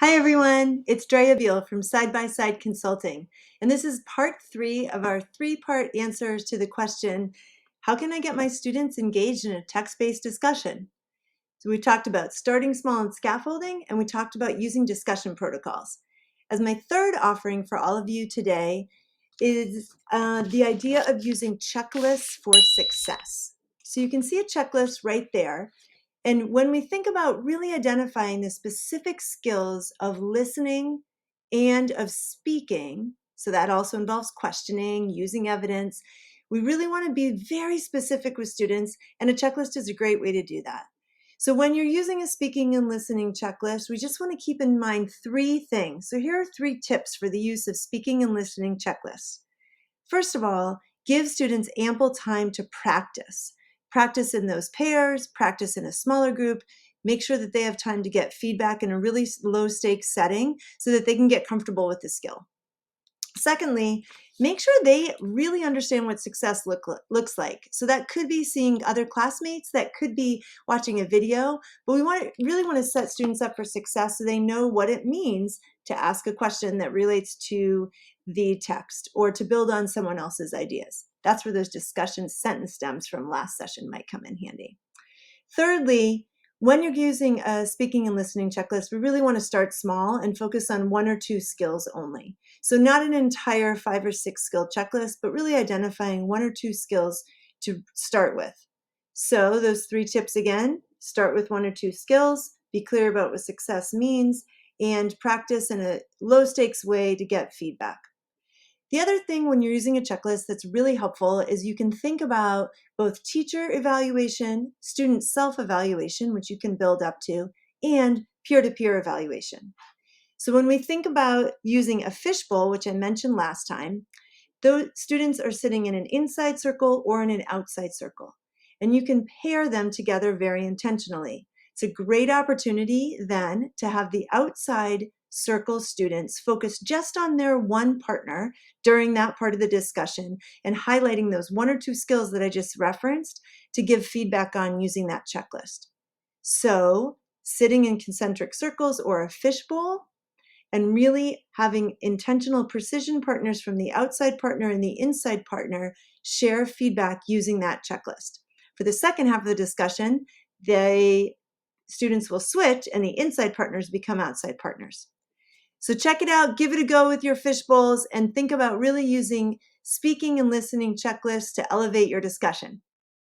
Hi everyone, it's Drea Beal from Side by Side Consulting, and this is part 3 of our 3-part answers to the question, how can I get my students engaged in a text-based discussion? So we talked about starting small and scaffolding, and we talked about using discussion protocols. As my third offering for all of you today is the idea of using checklists for success. So you can see a checklist right there. And when we think about really identifying the specific skills of listening and of speaking, so that also involves questioning, using evidence, we really want to be very specific with students, and a checklist is a great way to do that. So when you're using a speaking and listening checklist, we just want to keep in mind 3 things. So here are 3 tips for the use of speaking and listening checklists. First of all, give students ample time to practice. Practice in those pairs, practice in a smaller group. Make sure that they have time to get feedback in a really low stakes setting so that they can get comfortable with the skill. Secondly, make sure they really understand what success looks like. So that could be seeing other classmates, that could be watching a video, but we really want to set students up for success so they know what it means to ask a question that relates to the text or to build on someone else's ideas. That's where those discussion sentence stems from last session might come in handy. Thirdly, when you're using a speaking and listening checklist, we really want to start small and focus on 1 or 2 skills only. So not an entire 5 or 6 skill checklist, but really identifying 1 or 2 skills to start with. So those 3 tips again, start with 1 or 2 skills, be clear about what success means, and practice in a low stakes way to get feedback. The other thing when you're using a checklist that's really helpful is you can think about both teacher evaluation, student self-evaluation, which you can build up to, and peer-to-peer evaluation. So when we think about using a fishbowl, which I mentioned last time, those students are sitting in an inside circle or in an outside circle, and you can pair them together very intentionally. It's a great opportunity then to have the outside circle students focus just on their one partner during that part of the discussion and highlighting those 1 or 2 skills that I just referenced to give feedback on using that checklist. So sitting in concentric circles or a fishbowl, and really having intentional precision partners from the outside partner and the inside partner share feedback using that checklist. For the second half of the discussion, the students will switch and the inside partners become outside partners. So check it out, give it a go with your fishbowls, and think about really using speaking and listening checklists to elevate your discussion.